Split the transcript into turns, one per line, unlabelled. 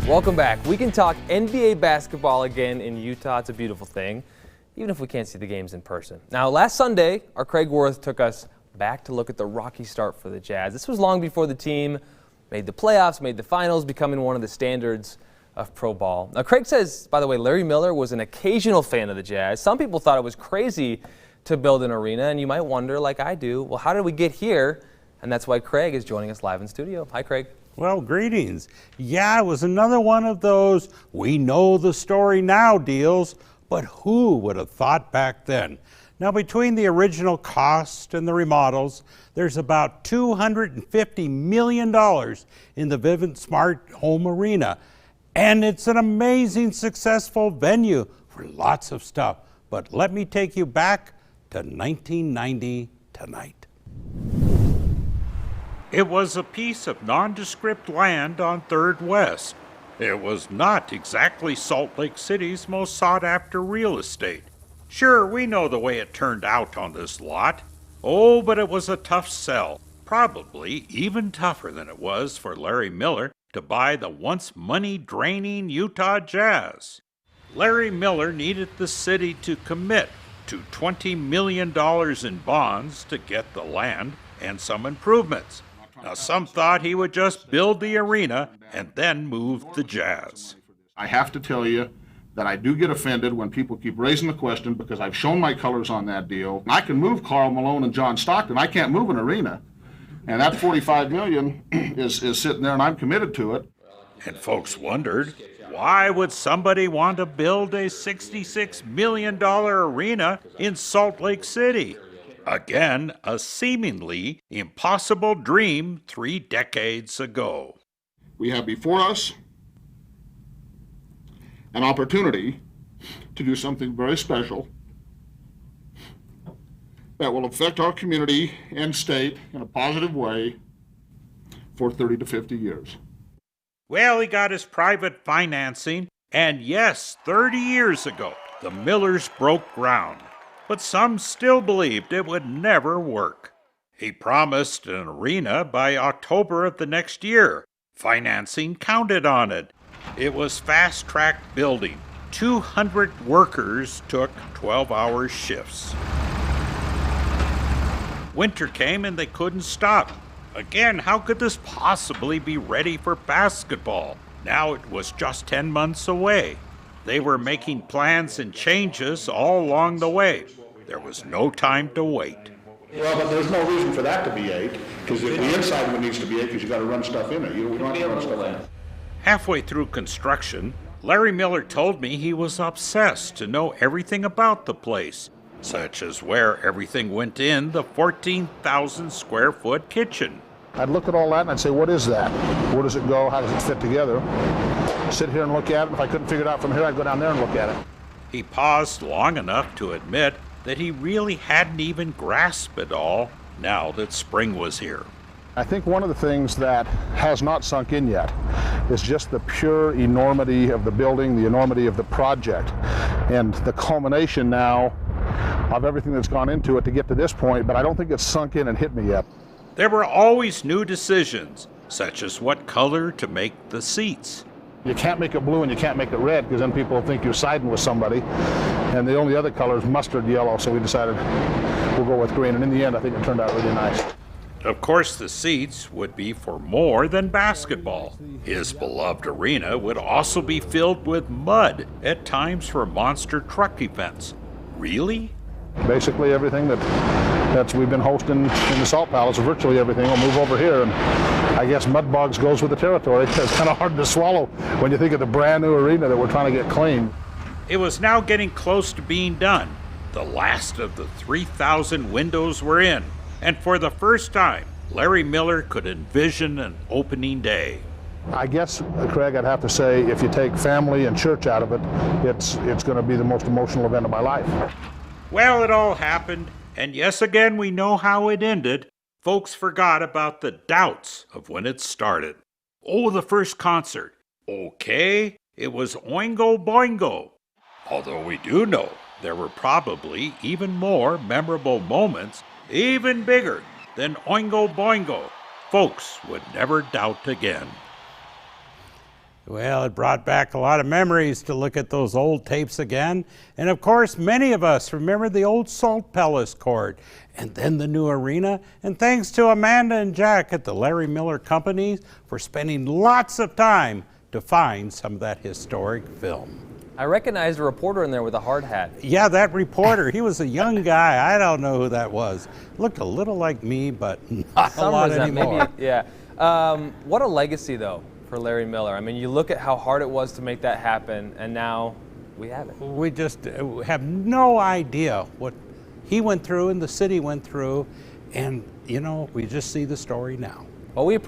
Welcome back. We can talk NBA basketball again in Utah. It's a beautiful thing, even if we can't see the games in person. Now, last Sunday, our Craig Worth took us back to look at the rocky start for the Jazz. This was long before the team made the playoffs, made the finals, becoming one of the standards of pro ball. Now, Craig says, by the way, Larry Miller was an occasional fan of the Jazz. Some people thought it was crazy to build an arena, and you might wonder, like I do, well, how did we get here? And that's why Craig is joining us live in studio. Hi, Craig.
Well, greetings. Yeah, it was another one of those we know the story now deals, but who would have thought back then? Now, between the original cost and the remodels, there's about $250 million in the Vivint Smart Home Arena. And it's an amazing, successful venue for lots of stuff. But let me take you back to 1990 tonight. It was a piece of nondescript land on 3rd West. It was not exactly Salt Lake City's most sought-after real estate. Sure, we know the way it turned out on this lot. Oh, but it was a tough sell. Probably even tougher than it was for Larry Miller to buy the once money-draining Utah Jazz. Larry Miller needed the city to commit to $20 million in bonds to get the land and some improvements. Now, some thought he would just build the arena and then move the Jazz.
I have to tell you that I do get offended when people keep raising the question because I've shown my colors on that deal. I can move Karl Malone and John Stockton. I can't move an arena. And that $45 million is sitting there, and I'm committed to it.
And folks wondered, why would somebody want to build a $66 million arena in Salt Lake City? Again, a seemingly impossible dream 3 decades ago.
We have before us an opportunity to do something very special that will affect our community and state in a positive way for 30 to 50 years.
Well, he got his private financing, and yes, 30 years ago, the Millers broke ground. But some still believed it would never work. He promised an arena by October of the next year. Financing counted on it. It was fast-track building. 200 workers took 12-hour shifts. Winter came and they couldn't stop. Again, how could this possibly be ready for basketball? Now it was just 10 months away. They were making plans and changes all along the way. There was no time to wait.
Well, but there's no reason for that to be 8, because the inside of it needs to be 8 because you got to run stuff in it. You don't have to run stuff in it.
Halfway through construction, Larry Miller told me he was obsessed to know everything about the place, such as where everything went in the 14,000 square foot kitchen.
I'd look at all that and I'd say, what is that? Where does it go? How does it fit together? Sit here and look at it. If I couldn't figure it out from here, I'd go down there and look at it.
He paused long enough to admit that he really hadn't even grasped it all now that spring was here.
I think one of the things that has not sunk in yet is just the pure enormity of the building, the enormity of the project, and the culmination now of everything that's gone into it to get to this point, but I don't think it's sunk in and hit me yet.
There were always new decisions, such as what color to make the seats.
You can't make it blue and you can't make it red because then people think you're siding with somebody. And the only other color is mustard yellow, so we decided we'll go with green. And in the end, I think it turned out really nice.
Of course, the seats would be for more than basketball. His beloved arena would also be filled with mud, at times for monster truck events. Really?
Basically everything that's we've been hosting in the Salt Palace, virtually everything, will move over here. And I guess mud bugs goes with the territory. It's kind of hard to swallow when you think of the brand new arena that we're trying to get clean.
It was now getting close to being done. The last of the 3,000 windows were in, and for the first time, Larry Miller could envision an opening day.
I guess, Craig, I'd have to say if you take family and church out of it, it's going to be the most emotional event of my life.
Well, it all happened, and yes, again, we know how it ended. Folks forgot about the doubts of when it started. Oh, the first concert. Okay, it was Oingo Boingo. Although we do know there were probably even more memorable moments, even bigger than Oingo Boingo. Folks would never doubt again.
Well, it brought back a lot of memories to look at those old tapes again. And of course, many of us remember the old Salt Palace Court and then the new arena. And thanks to Amanda and Jack at the Larry Miller Company for spending lots of time to find some of that historic film.
I recognized a reporter in there with a hard hat.
Yeah, that reporter, he was a young guy. I don't know who that was. Looked a little like me, but not a lot anymore.
Maybe, yeah. What a legacy, though, for Larry Miller. I mean, you look at how hard it was to make that happen, and now we have it.
We just have no idea what he went through and the city went through, and, you know, we just see the story now.
Well, we appreciate